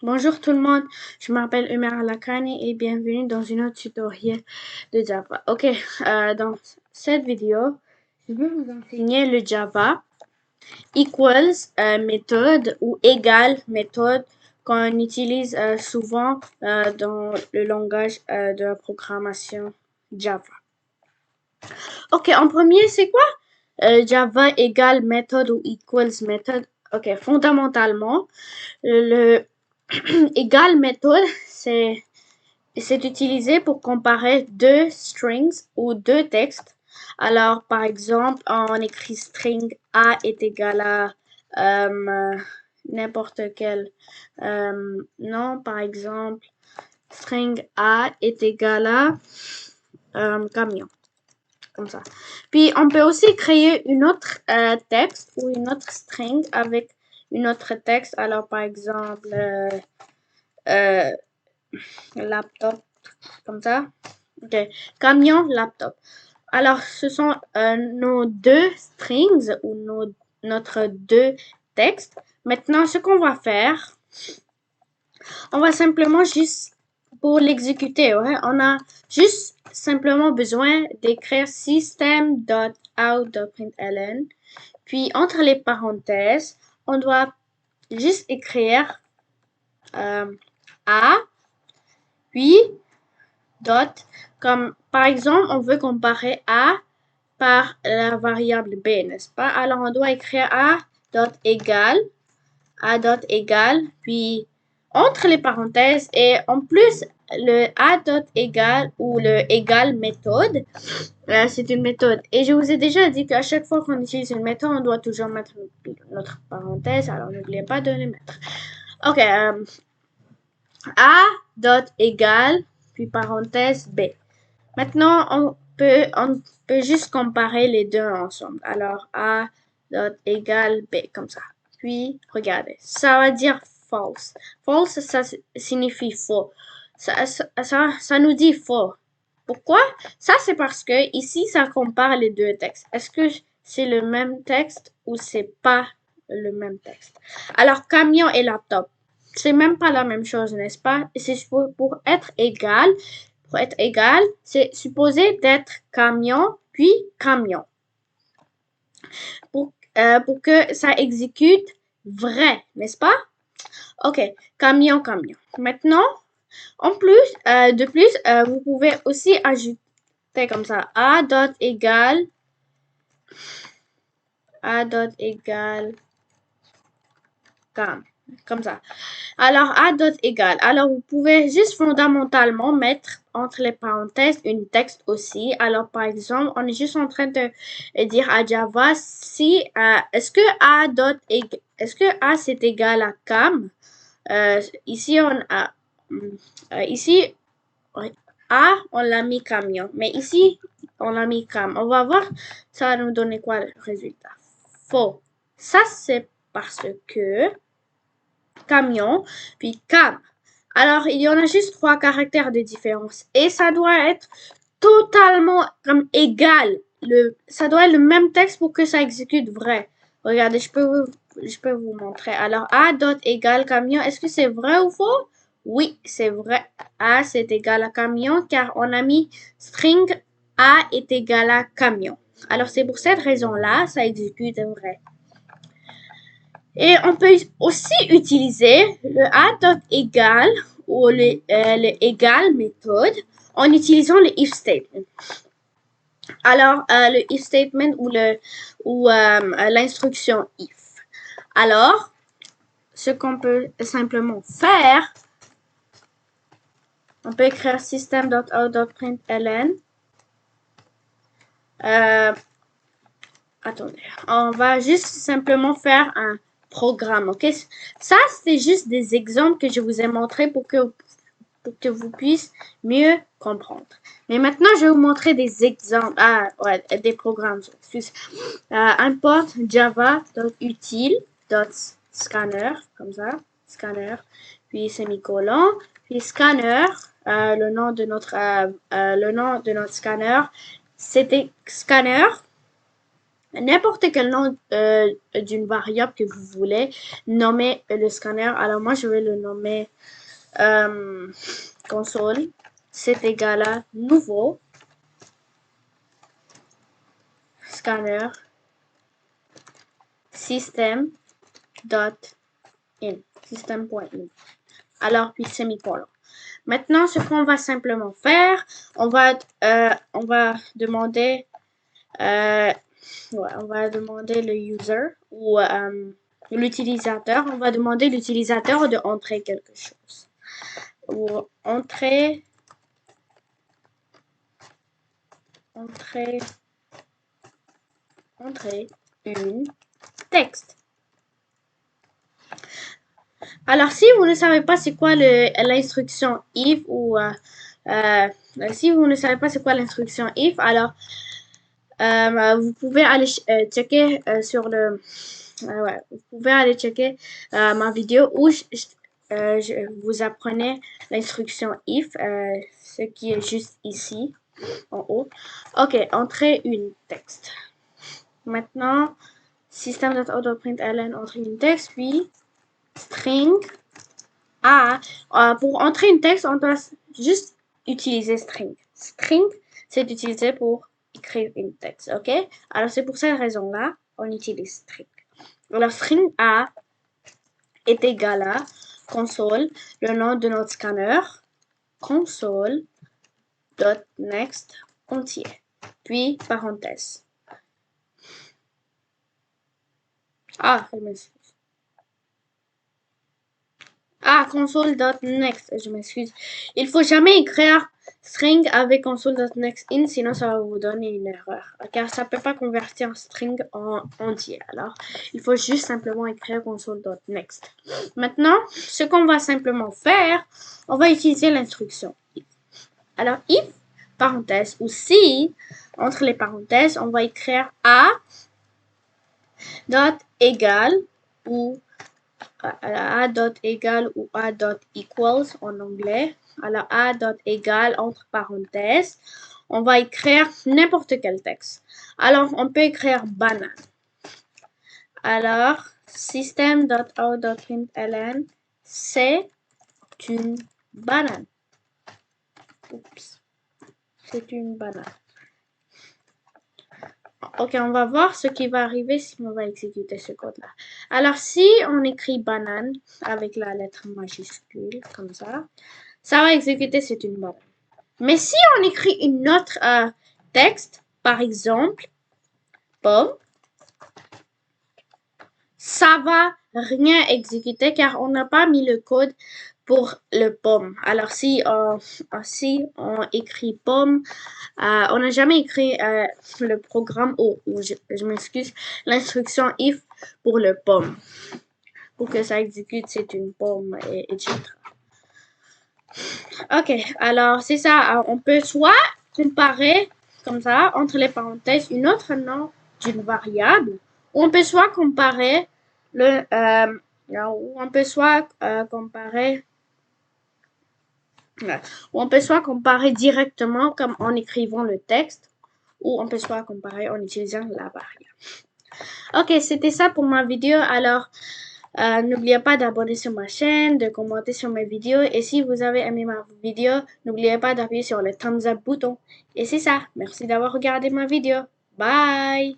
Bonjour tout le monde, je m'appelle Umer Alakani et bienvenue dans une autre tutoriel de Java. Ok, dans cette vidéo, je vais vous enseigner le Java equals méthode ou égale méthode qu'on utilise souvent dans le langage de la programmation Java. Ok, en premier, c'est quoi Java égale méthode ou equals méthode? Ok, fondamentalement, le égale méthode, c'est utilisé pour comparer deux strings ou deux textes. Alors, par exemple, on écrit string A est égal à n'importe quel nom. Par exemple, string A est égal à camion. Comme ça. Puis, on peut aussi créer une autre texte ou une autre string avec une autre texte. Alors, par exemple, laptop, comme ça. Ok, camion, laptop. Alors, ce sont nos deux strings ou notre deux textes. Maintenant, ce qu'on va faire, on va simplement juste, pour l'exécuter, ouais, on a juste simplement besoin d'écrire system.out.println. Puis, entre les parenthèses, on doit juste écrire A, puis dot, comme par exemple, on veut comparer A par la variable B, n'est-ce pas? Alors, on doit écrire A dot égale, puis entre les parenthèses, et en plus, le A dot égale ou le égal méthode, c'est une méthode. Et je vous ai déjà dit qu'à chaque fois qu'on utilise une méthode, on doit toujours mettre notre parenthèse, alors n'oubliez pas de les mettre. Ok, A dot égale, puis parenthèse B. Maintenant, on peut juste comparer les deux ensemble. Alors, A dot égale B, comme ça. Puis, regardez, ça va dire false. False, ça signifie faux. Ça nous dit faux. Pourquoi? Ça, c'est parce que ici, ça compare les deux textes. Est-ce que c'est le même texte ou c'est pas le même texte? Alors, camion et laptop, c'est même pas la même chose, n'est-ce pas? C'est pour être égal. Pour être égal, c'est supposé d'être camion, puis camion. Pour que ça exécute vrai, n'est-ce pas? Ok, camion, camion. Maintenant, en plus, de plus, vous pouvez aussi ajouter comme ça, A dot égale cam. Comme ça. Alors, A dot égale. Alors, vous pouvez juste fondamentalement mettre entre les parenthèses une texte aussi. Alors, par exemple, on est juste en train de dire à Java si, est-ce que A dot est-ce que A c'est égal à cam? Ici, on a, ici, A, on l'a mis camion. Mais ici, on l'a mis cam. On va voir, ça va nous donner quoi le résultat? Faux. Ça, c'est parce que camion, puis cam. Alors, il y en a juste 3 caractères de différence. Et ça doit être totalement comme égal. Ça doit être le même texte pour que ça exécute vrai. Regardez, je peux vous montrer. Alors, A dot égale camion. Est-ce que c'est vrai ou faux? Oui, c'est vrai. A, c'est égal à camion car on a mis string A est égal à camion. Alors, c'est pour cette raison-là, ça exécute vrai. Et on peut aussi utiliser le a.égal ou le égal méthode en utilisant le if statement. Alors, le if statement ou l'instruction if. Alors, ce qu'on peut simplement faire, on peut écrire system.out.println. Attendez, on va juste simplement faire un programme, ok? Ça, c'est juste des exemples que je vous ai montrés pour que vous puissiez mieux comprendre. Mais maintenant, je vais vous montrer des exemples, des programmes. Import java.util.scanner, comme ça, scanner, puis semicolon, puis scanner, le nom de notre scanner, c'était scanner. n'importe quel nom d'une variable que vous voulez nommer le scanner. Alors moi, je vais le nommer console. C'est égal à nouveau scanner system.in. System.in. Alors, puis semicolon. Maintenant, ce qu'on va simplement faire, on va demander on va demander le user ou l'utilisateur. On va demander l'utilisateur de entrer quelque chose. Ou entrer une texte. Alors, si vous ne savez pas c'est quoi l'instruction if ou si vous ne savez pas c'est quoi l'instruction if, alors vous pouvez aller checker sur le vous pouvez aller checker ma vidéo où je vous apprenez l'instruction if, ce qui est juste ici en haut. Ok, entrez une texte. Maintenant, system.out.println entre une texte, puis string A. Pour entrer une texte, on doit juste utiliser string. String, c'est utilisé pour écrire une texte, ok? Alors, c'est pour cette raison-là, on utilise string. Alors, string A est égal à console, le nom de notre scanner, console.next entier, puis parenthèse. Je m'excuse. Console.next, je m'excuse. Il faut jamais écrire string avec console.next in, sinon ça va vous donner une erreur. Car ça ne peut pas convertir un string en entier. Alors, il faut juste simplement écrire console.next. Maintenant, ce qu'on va simplement faire, on va utiliser l'instruction if. Alors, if, parenthèse, ou si, entre les parenthèses, on va écrire a dot égal ou a dot égal ou a dot equals en anglais. Alors a dot égal entre parenthèses. On va écrire n'importe quel texte. Alors on peut écrire banane. Alors system.out.println c'est une banane. Oups. C'est une banane. Ok, on va voir ce qui va arriver si on va exécuter ce code-là. Alors, si on écrit banane avec la lettre majuscule, comme ça va exécuter c'est une banane. Mais si on écrit une autre texte, par exemple, pomme, ça va rien exécuter car on n'a pas mis le code pour le pomme. Alors, si on écrit pomme, on n'a jamais écrit le programme ou je m'excuse, l'instruction if pour le pomme. Pour que ça exécute, c'est une pomme, etc. Ok, alors c'est ça. On peut soit comparer comme ça, entre les parenthèses, une autre nom d'une variable, ou on peut soit comparer comparer directement comme en écrivant le texte, ou on peut soit comparer en utilisant la variable. Ok, c'était ça pour ma vidéo. Alors, n'oubliez pas d'abonner sur ma chaîne, de commenter sur mes vidéos. Et si vous avez aimé ma vidéo, n'oubliez pas d'appuyer sur le thumbs up bouton. Et c'est ça. Merci d'avoir regardé ma vidéo. Bye!